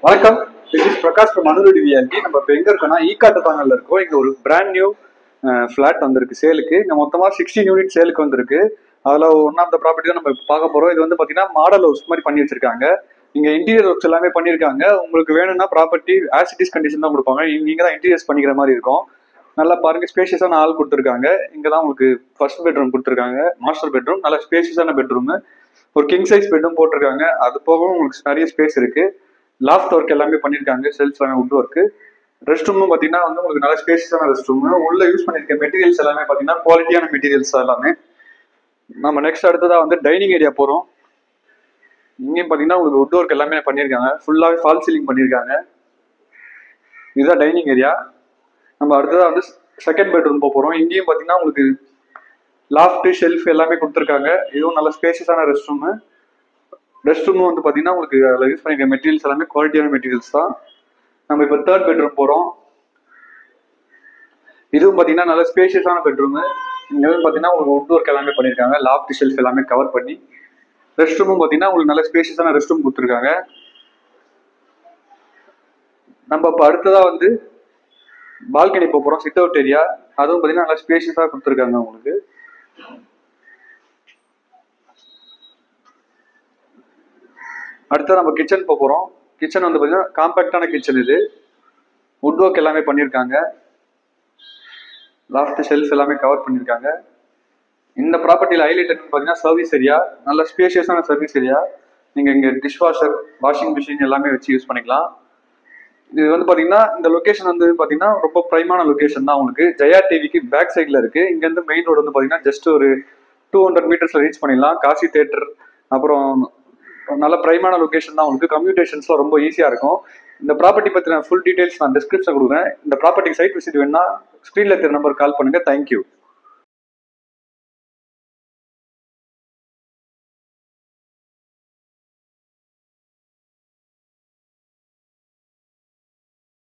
வணக்கம். This is Prakash from அனுருடி VRT. நம்ம இப்போ எங்க இருக்கோம்னா ஈக்காட்டுத்தாங்கல்ல இருக்கோம். இங்க ஒரு பிராண்ட் நியூ ஃபிளாட் வந்திருக்கு சேலுக்கு. இங்க மொத்தமா 16 யூனிட் சேலுக்கு வந்திருக்கு. அதுல ஒன் ஆஃப் த ப்ராப்பர்ட்டி தான் நம்ம பார்க்க போறோம். இது வந்து பாத்தீங்கன்னா மாடல் ஹவுஸ் மாதிரி பண்ணி வச்சிருக்காங்க. இங்க இன்டீரியர் ஒர்க்ஸ் எல்லாமே பண்ணிருக்காங்க. உங்களுக்கு வேணும்னா property as it is condition தான் கொடுப்பாங்க. நீங்க தான் இன்டீரியர்ஸ் பண்ணிக்கிற மாதிரி இருக்கும். நல்லா பாருங்க, ஸ்பேஷியஸான ஹால் கொடுத்துருக்காங்க. இங்க தான் உங்களுக்கு ஃபர்ஸ்ட் பெட்ரூம் கொடுத்துருக்காங்க, மாஸ்டர் பெட்ரூம். நல்ல ஸ்பேஷியஸான பெட்ரூம். ஒரு கிங் சைஸ் பெட்ரூம் போட்டிருக்காங்க. அது போக உங்களுக்கு நிறைய ஸ்பேஸ் இருக்கு. லாஃப்ட் ஒர்க் எல்லாமே பண்ணியிருக்காங்க, செல்ஸ் எல்லாமே வுட் ஒர்க். ரெஸ்ட் ரூமும் பார்த்தீங்கன்னா வந்து உங்களுக்கு நல்ல ஸ்பேஷியஸான ரெஸ்ட் ரூம். உள்ள யூஸ் பண்ணியிருக்க மெட்டீரியல்ஸ் எல்லாமே பார்த்தீங்கன்னா குவாலிட்டியான மெட்டீரியல்ஸ் எல்லாமே. நம்ம நெக்ஸ்ட் அடுத்ததாக வந்து டைனிங் ஏரியா போகிறோம். இங்கேயும் பார்த்தீங்கன்னா உங்களுக்கு வுட் ஒர்க் எல்லாமே பண்ணியிருக்காங்க. ஃபுல்லாகவே ஃபால் சீலிங் பண்ணியிருக்காங்க. இதுதான் டைனிங் ஏரியா. நம்ம அடுத்ததாக வந்து செகண்ட் பெட்ரூம் போகிறோம். இங்கேயும் பார்த்தீங்கன்னா உங்களுக்கு லாஃப்ட் ஷெல்ஃப் எல்லாமே கொடுத்துருக்காங்க. இதுவும் நல்ல ஸ்பேஷியஸான ரெஸ்ட் ரூமு. ரெஸ்ட் ரூமும் வந்து பார்த்தீங்கன்னா உங்களுக்கு அதில் யூஸ் பண்ணிக்கிற மெட்டீரியல்ஸ் எல்லாமே குவாலிட்டியான மெட்டீரியல்ஸ் தான். நம்ம இப்போ தேர்ட் பெட்ரூம் போகிறோம். இதுவும் பார்த்தீங்கன்னா நல்ல ஸ்பேஷியஸான பெட்ரூமு. இங்கே வந்து பார்த்தீங்கன்னா உங்களுக்கு வுட் ஒர்க் எல்லாமே பண்ணியிருக்காங்க. லாஃப்ட் ஷெல்ஃப் எல்லாமே கவர் பண்ணி. ரெஸ்ட் ரூமும் பார்த்தீங்கன்னா உங்களுக்கு நல்ல ஸ்பேஷியஸான ரெஸ்ட் ரூம் கொடுத்துருக்காங்க. நம்ம இப்போ அடுத்ததாக வந்து பால்கனி போகிறோம், சிட் அவுட் ஏரியா. அதுவும் பார்த்தீங்கன்னா நல்லா ஸ்பேஷியஸாக கொடுத்துருக்காங்க உங்களுக்கு. அடுத்த நம்ம கிச்சன் போகிறோம். கிச்சன் வந்து பார்த்தீங்கன்னா காம்பேக்டான கிச்சன். இது வுட் ஒர்க் எல்லாமே பண்ணியிருக்காங்க. லாஃப்ட் ஷெல்ஃப் எல்லாமே கவர் பண்ணியிருக்காங்க. இந்த ப்ராப்பர்ட்டியில் ஹைலைட் பார்த்தீங்கன்னா சர்வீஸ் ஏரியா. நல்ல ஸ்பேஷியஸான சர்வீஸ் ஏரியா. நீங்கள் இங்கே டிஷ் வாஷர், வாஷிங் மிஷின் எல்லாமே வச்சு யூஸ் பண்ணிக்கலாம். இது வந்து பார்த்தீங்கன்னா இந்த லொக்கேஷன் வந்து பார்த்தீங்கன்னா ரொம்ப ப்ரைமான லொக்கேஷன் தான். உங்களுக்கு ஜெயா டிவிக்கு பேக் சைடில் இருக்குது. இங்கேருந்து மெயின் ரோடு வந்து பார்த்தீங்கன்னா ஜஸ்ட் ஒரு 200 மீட்டர்ஸில் ரீச் பண்ணிடலாம். காசி தேட்டர், அப்புறம் நல்ல ப்ரைமான லொக்கேஷன் தான். உங்களுக்கு கம்யூனிகேஷன்ஸ்லாம் ரொம்ப ஈஸியாக இருக்கும். இந்த ப்ராப்பர்ட்டி பற்றின ஃபுல் டீடைல்ஸ் நான் டிஸ்கிரிப்ஷன் கொடுக்குறேன். இந்த ப்ராப்பர்ட்டி சைட் விசிட் வேணும்னா ஸ்க்ரீனில் இருக்கிற நம்பர் கால் பண்ணுங்கள். தேங்க்யூ.